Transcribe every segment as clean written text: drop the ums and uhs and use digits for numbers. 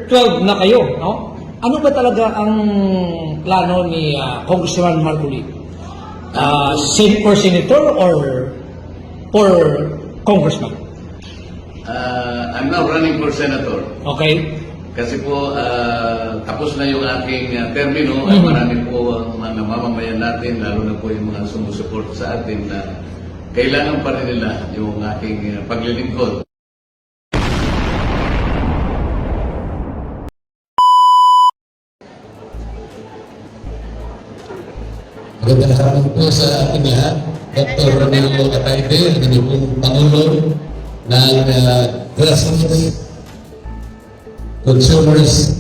12 na kayo, no? Ano ba talaga ang plano ni Congressman Marcolita? For senator or congressman? I'm now running for senator. Okay? Kasi po, tapos na yung aking termino at marami po ang mga mamamayan natin, lalo na po yung mga sumusuporta sa atin na kailangan pa rin nila yung aking paglilingkod. Magandang hapon po sa ating lahat. Dr. Ronaldo Atayde, ang inyong Pangulo ng Grassroots Consumers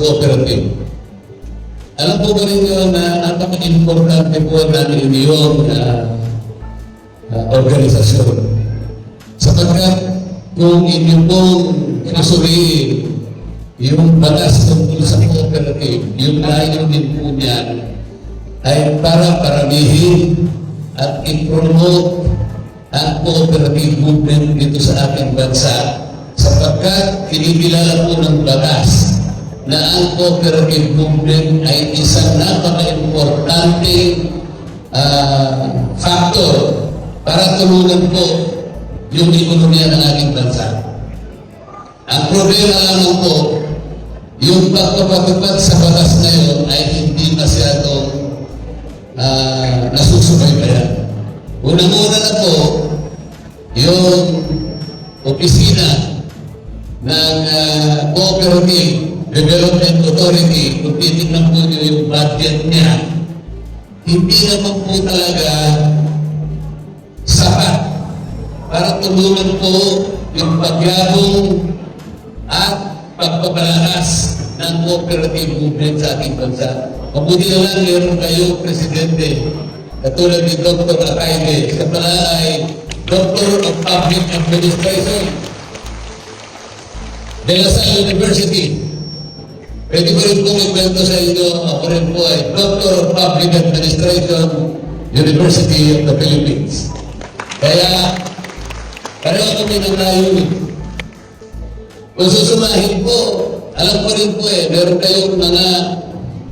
Cooperative. Alam po ba rin nyo na napaka-importante po ng inyong organisasyon. Sapagkat kung inyo pong susuriin yung batas tungkol sa cooperative, yung layo din po niyan ay para paramihin at i-promote ang cooperative movement dito sa ating bansa sapagkat kinikilala po ng batas na ang cooperative movement ay isang napaka-importanteng factor para tulungan po yung ekonomiya ng ating bansa. Ang problema lamang po, yung pagpapatupad sa batas na yun ay hindi masyadong nasusubaybayan. Unang-una na po, yung opisina ng Cooperative Development Authority, kung titignan po nyo yung budget niya, hindi naman po talaga sapat para tulungan po yung paglabong at pagpapalakas ng cooperative movement sa ating bansa. Mabuti na lang meron kayo, Presidente, katulad ni Dr. Atayde, siya pala ay Doctor of Public Administration de La Salle University. Pwede ko rin po magkwento sa inyo, ako rin po ay Doctor of Public Administration, University of the Philippines. Kaya, pareho kami ng layunin. Kung susumahin po, alam ko rin po meron kayong mga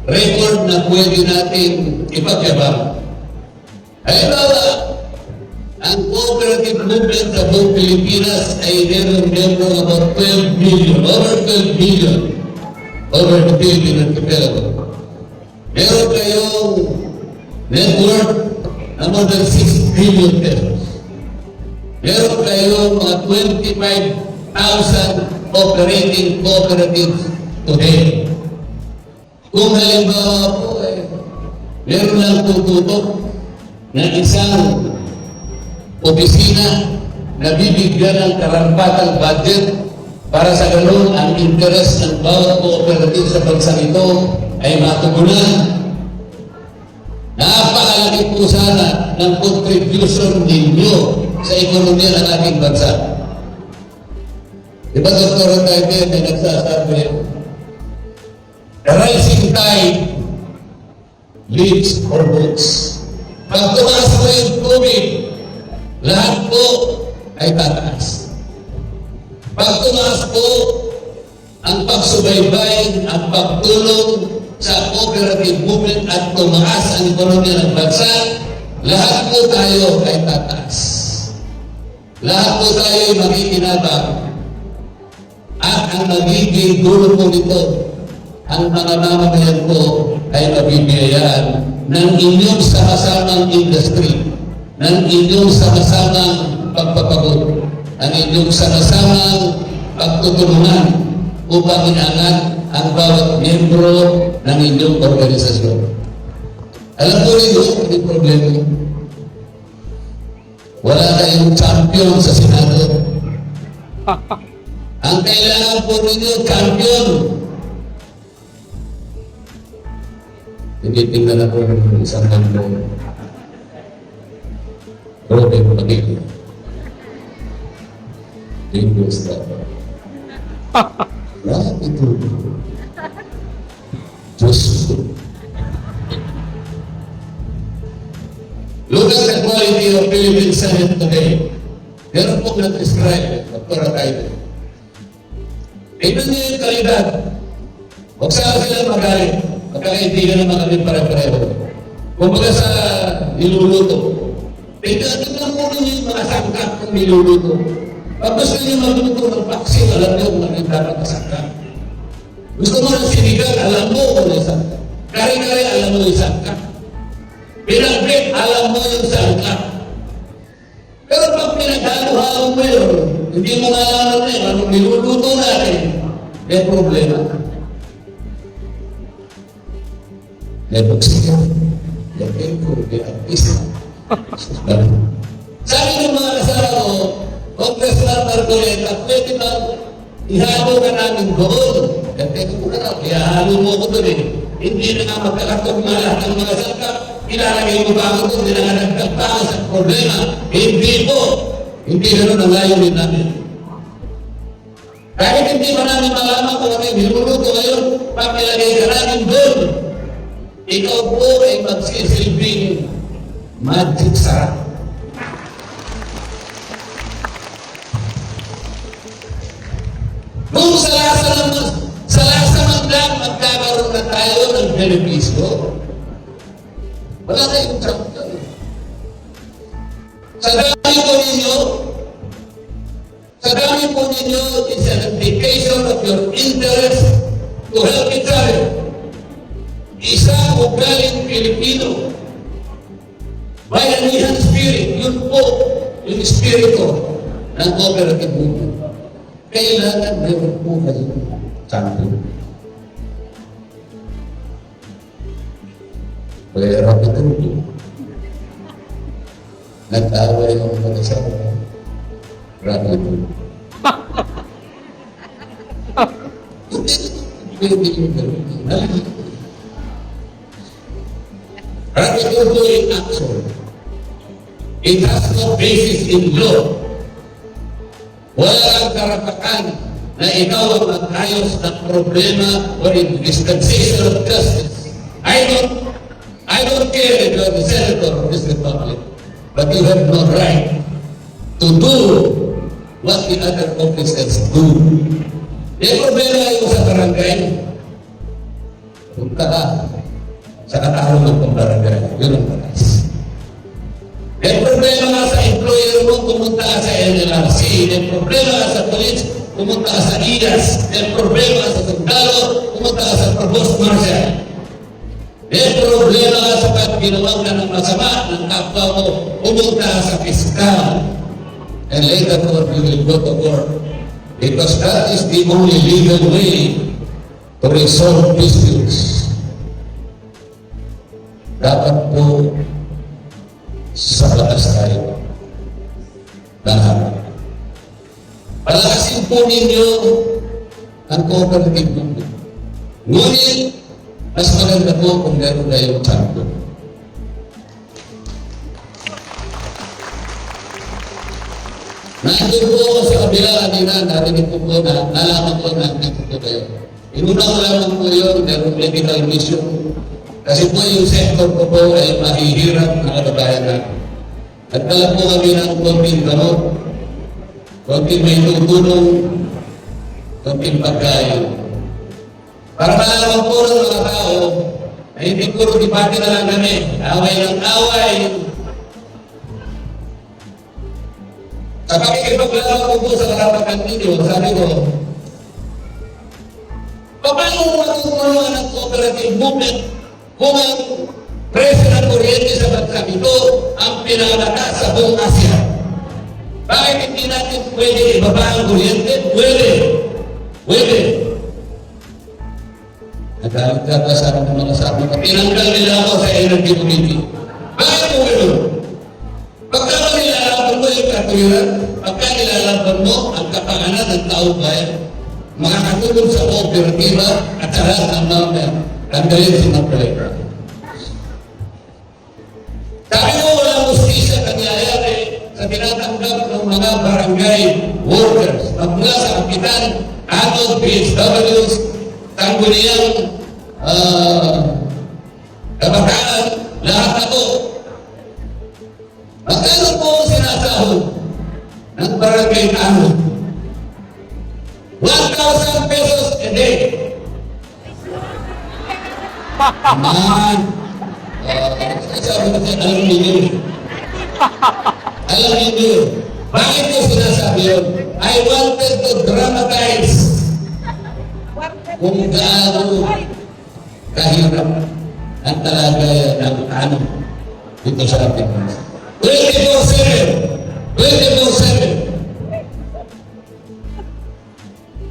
record na pwede natin ipagyabang. Halimbawa, ang cooperative movement sa buong Pilipinas ay meron about 12 billion, over the billion at kapero. Meron kayong network na more than 6 billion pesos. Meron kayong mga 25,000 operating cooperatives today. Kung halimbawa po meron lang tututok na isang opisina na bibigyan ng karampatang budget para sa ganun ang interes ng bawat cooperative sa bansang ito ay matugunan. Napakalaki po sana ng contribution ninyo sa ekonomiya ng ating bansa. Diba, Dr. Atayde, may nagsasabi, the rising tide lifts all boats. Pag tumaas po yung tubig, lahat po ay tataas. Pag tumaas po ang pagsubaybay, ang pagtulong sa cooperative movement at tumaas ang ekonomiya ng bansa, lahat po tayo ay tataas. Lahat po tayo ay makikinabang. At ang magiging dulo po nito, ang mga mamamayan po ay mabibiyayaan ng inyong sama-samang industry, ng inyong sama-samang pagpapagod, ang inyong sama-samang pagtutulungan upang inangat ang bawat miyembro ng inyong organisasyon. Alam po rin yung problema. Wala kayong champion sa Senado. Ang kailangan po ninyo, champion. Tinitingnan ako ng isang mundo. Robin Padilla. Dangerous na. Lahat ito. Diyos. Look look at the quality of Philippine Senate today. Meron po nag-describe, Dr. Akaido. Tignan niyo yung kalidad. Huwag saan sila magaling. Magkakaibigan naman kami pare-pareho. Kumbaga sa niluluto. Tignan mo rin yung mga sangkap kung niluluto. Tapos kayo magluto ng paksin, alam niyo kung ano dapat na sangkap. Gusto mo ng sinigang, alam mo kung ano yung sangkap. Kari-kari, alam mo yung sangkap. Pinag-break, alam mo yung sangkap. Pero pag pinaghalo-halo mo yun, hindi mo nalaman na yun, anong niluluto natin, may problema. May pagsigaw. May may artista. Sabi ng mga kasama ko, Congressman Marcoleta, pwede ba ihalo ka namin doon? Kasi ko na, ihalo mo ko doon eh. Hindi na nga magkakatugma lahat ng mga sangkap. Ilalagay mo ba ako doon? Hindi na nga nagkagpaka sa problema. Hindi po. Hindi gano'n ang layunin namin. Kahit hindi pa namin malaman kung ano yung niluluto ngayon, pag ilagay ka namin doon, ikaw po ay magsisilbing magic sarap. Kung sa lasa man lang magkakaroon na tayo ng benepisyo, wala tayong champion. Sa dami po ninyo is an indication of your interest to help each other. Isa ugaling Pilipino. Bayanihan spirit, yun po yung spirito ng cooperative movement. Kailangan meron po kayo champion. Pera ito po. Nag-away yung mag-asawa. Rapi po. Pwede yung gano'n. Rapi po in action. It has no basis in law. Wala ang karapatan na ikaw ang mag-ayos ng problema or in dispensation of justice. I don't care if you're the senator of this republic, but you have no right to do what the other officers do. May problema yung sa barangay. Punta ka sa katarungan ng barangay. Yun ang batas. May problema nga sa employer mo, pumunta ka sa NLRC. May problema nga sa police, pumunta ka sa IAS. May problema sa sundalo, pumunta ka sa provost marshal. May problema ka sa pag-ginawang ka ng masama ng kapwa mo, pumunta ka sa fiskal. And later on, you will go to court. Because that is the only legal way to resolve disputes. Dapat po sa batas tayo. Lahat. Palakasin po ninyo ang cooperative movement. Ngunit, mas maganda po kung meron kayong champion. Nandun po ako sa kabila kanina, narinig po po na nalaman ko na nandun po kayo. Inuna ko lamang po yun, merong medical mission. Kasi po yung sector ko po ay mahihirap na kababayan natin. Nagdala po kami ng konting gamot, konting may tutulong, konting pagkain. Para malaman po ng mga tao na hindi puro debate na lang kami, away ng away. Sa pakikipaglaban ko sa karapatan ninyo, sabi ko, paano matutulungan ng cooperative movement kung ang presyo ng kuryente sa bansa ito ang pinamataas sa buong Asia? Bakit hindi natin pwede ibaba ang kuryente? Pwede. Pwede. Nagalit ka pa sa aking mga sabi ko, tinanggal nila ako sa energy committee. Bakit mo gano'n? Pagka nilalaban mo yung katuliran, pagka nilalaban mo ang kapanganan ng taong bayan, makakatulong sa kooperatiba at sa lahat ng mga tanggalin sa mga palibra. Sabi mo walang justisya nangyayari sa tinatanggap ng mga barangay workers, mula sa kapitan, anod, PHWs, tangguniang kabataan, lahat na po. Magkano po sinasahod ng barangay tanod? 1,000 pesos a day. Man, sabi ko siya, alam niyo. Alam niyo. Bakit ko sinasabi yun? I wanted to dramatize kung gaano kahirap ang talaga ng tanong dito sa ating bansa. 24/7. 24/7.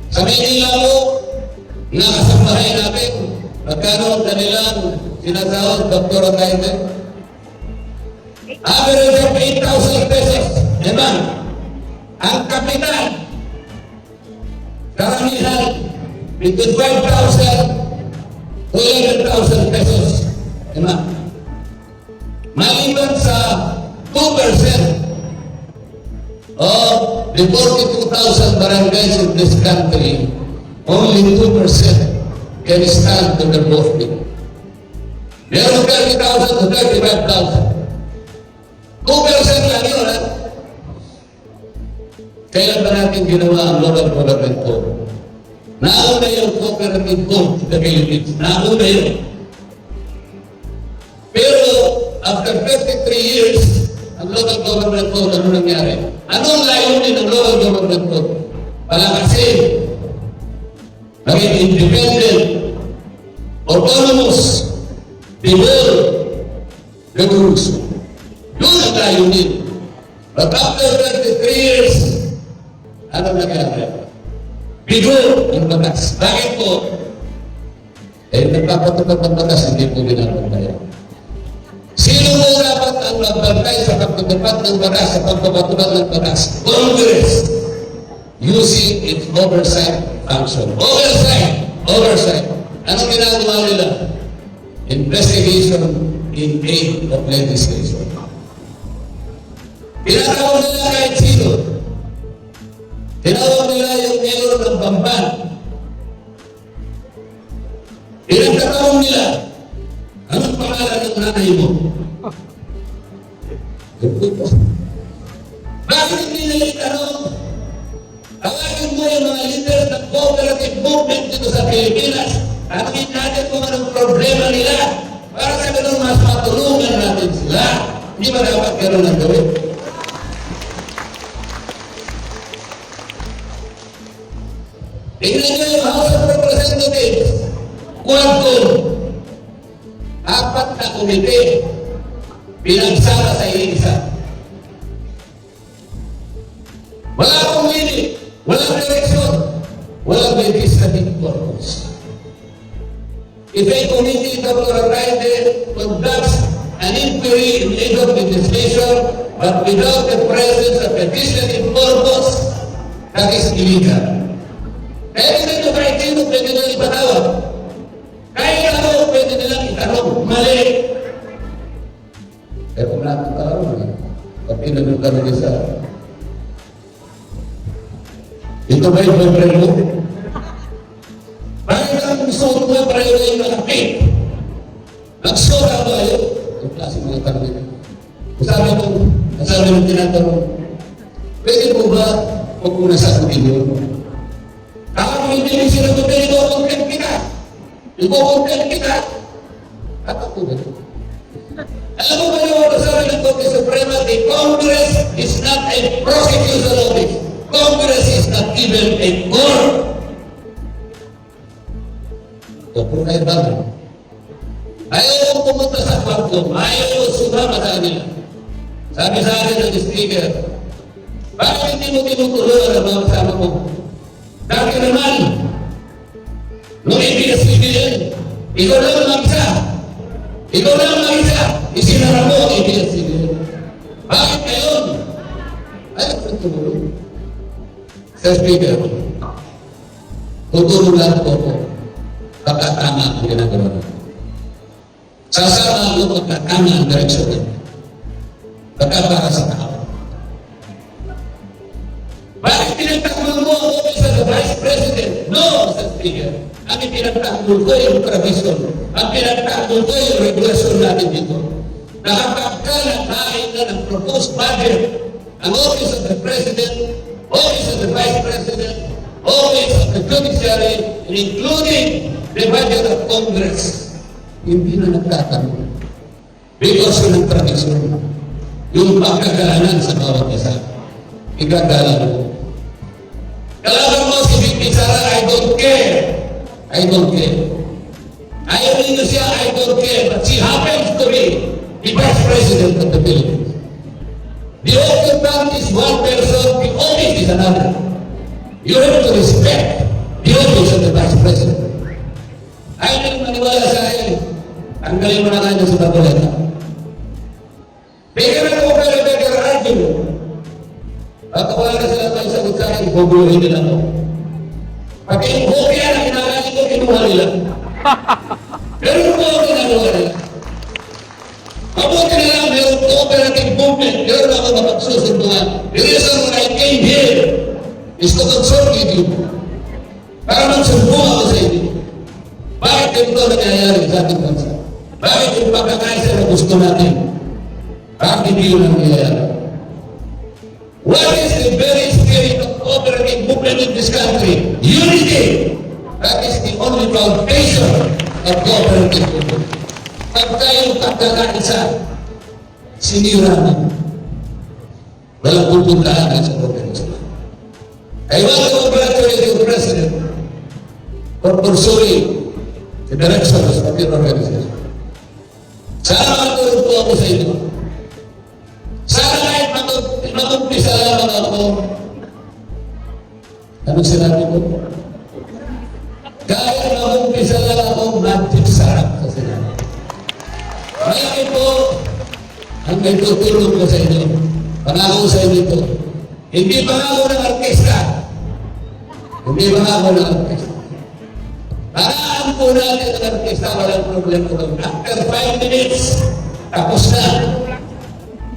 Sa Manila mo, nakasambahay natin, magkano ang kanilang sinasahod, Dr. Ataide? Average of 8,000 pesos. Diba? Ang kapitan, karamihan, between 5,000 to 11,000 pesos. Diba? Maliban sa 2% of the 42,000 barangays in this country, only 2% can stand to the voting. Meron 30,000 to 35,000. 2% lang yun, ha? Kailan ba natin ginawa ang local government code? Nauna yung cooperative code sa Philippines. Nauna yun. Pero after 53 years, ang local government code, ano nangyari? Anong layunin ng local government code? Palakasin, maging independent, autonomous, devolved, revolution. Yun ang layunin. But after 23 years, ano nangyari? Bigo ang batas. Bakit po? Nagpapatupad ng batas, hindi po ginagawa. Sino mo dapat ang magbantay sa pagtutupad ng batas, sa pagpapatupad ng batas? Congress, using its oversight function. Oversight. Anong ginagawa nila? Investigation in aid of legislation. Tinatawag nila kahit sino. Tinawag nila yung mayor ng Bamban. Tinatawag nila, anong pangalan ng nanay mo? Bakit hindi nila itanong? Tawagin mo yung mga leader ng cooperative movement dito sa Pilipinas. Tanungin natin kung anong problema nila para sa ganun mas matulungan natin sila. Hindi ba dapat gano'n ang gawin? Tingnan nyo yung House of Representatives. Quantum. 4 na komite. Pinagsama sa isa. Wala akong minute. Walang direksyon. Walang legislative purpose. If a committee, Dr. Ataide, conducts an inquiry in aid of legislation but without the presence of legislative purpose, that is illegal. Kaya dito kahit sino pwede nilang ipatawag. Kahit ano pwede nilang itanong. Mali. Kaya kung nakatawag, pag tinanong ka na sa ito ba yung boyfriend mo? Bakit ang gusto mo pareho na yung malapit? Nagsoda ba yun? Yung klase mga tanong nila. Sabi ng tinatanong, pwede po ba huwag mo nasagutin yun? Kung hindi mo sila doon, iko-content kita. Iko-content kita. At ako ba? Alam mo ba yung sabi ng Korte Suprema, the Congress is not a prosecution office. Congress is not even a court. O kung kayo ba? Ayaw mo pumunta sa kwarto, ayaw mo sumama sa kanila. Sabi sa akin ng speaker, bakit hindi mo tinutulungan ang mga kasama mo? Dati naman, nung ABS-CBN, ikaw lang mag-isa. Ikaw lang mag-isa. Isinara mo ang ABS-CBN. Bakit ngayon? Ayaw ko tumulong. Sir Speaker, tutulungan ko po pagkatama ang ginagawa natin. Sasama mo pagkatama ang direksyon natin. Pagkabara sa tao. Bakit pinagtakbol mo ang office of the Vice President? No, Mr. Speaker. Ang pinagtakbol ko yung provision. Ang pinagtakbol ko yung regulasyon natin dito. Na kapag ka naghain na ng proposed budget ang Office of the President, Office of the Vice President, Office of the Judiciary, and including the budget of Congress. Hindi na nagtatanong. Because yun ang tradisyon. Yung pagkagalanan sa bawat isa. Igagalan mo. Kalaban mo si VP Sara, I don't care. I don't care. Ayaw ninyo siya, I don't care. But she happens to be the Vice President of the Philippines. The occupant is one person, the office is another. You have to respect the office of the Vice President. Ayaw nang maniwala sa akin. Ang galing mo na kanya sa Bacoleta. Bigyan na ako pero beggar argument. Pagkakuha na sila tayo sa kutsahan, guguluhin nila ako. Pag yung hokya na kinakain ko, kinuha nila. Pero kung ako ginagawa nila. Mabuti na lang, mayroon cooperative movement, mayroon ako mapagsusunduan. The reason when I came here is to consult with you. Para magsumbong ako sa inyo. Bakit ganito nangyayari sa ating bansa? Bakit yung pagkakaisa na gusto natin? Bakit hindi yun nangyayari? What is the very spirit of cooperative movement in this country? Unity! That is the only foundation of cooperative movement. Pag tayong pagkakaisa, sinira na. Walang pupuntahan sa cooperative. I want to congratulate your President for pursuing the directions of your organization. Sana matulog po ako sa inyo. Sana kahit mag-umpisa lamang ako. Anong sinabi ko? Kahit mag-umpisa lang ako, magic sarap sa sinabi. Malaki po ang may tutulong ko sa inyo. Pangako sa inyo ito. Hindi pangako ng artista. Hindi pangako ng artista. Paraan po natin ang artista, walang problema. After 5 minutes, tapos na.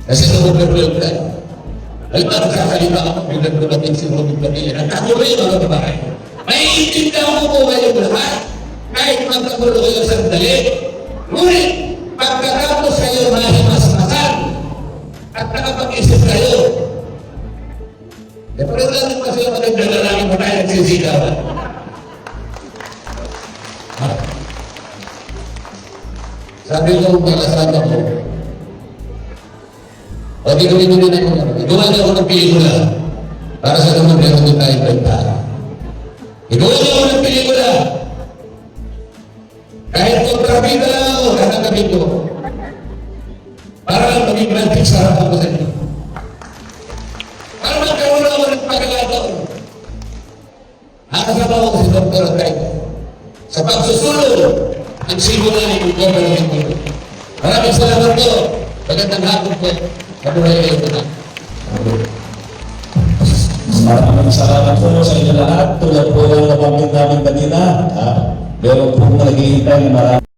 Kasi na-overwhelmed tayo. Ay, parang kakalima ako, bilang dumating si Robin Padilla. Nagkakuloy mga babae. May intindahan ko po kayong lahat, kahit magkakulo kayo sandali. Ngunit, pagkatapos kayo mahimasmasan at nakapag-isip kayo, eh, pero lang naman sila magandala mo tayo nagsisigawan. Sabi ko, magkasama ko, pag gawin mo din ako, gawa niya ako ng pelikula para sa naman meron din tayong benta. Gawa niya ako ng pelikula. Kahit kontrabida lang ako, kakakabit ko. Para lang maging granting sarap ako sa inyo. Para magkaroon ako ng pagkakataon. Nakasama ko si Dr. Alcaide sa pagsusulong ang simula ng government. Maraming salamat po. Magandang hapon po. Mabuhay kayo po na. Maraming salamat po sa inyo lahat. Tulad po ng nabanggit namin kanina, meron po naghihintay na marami.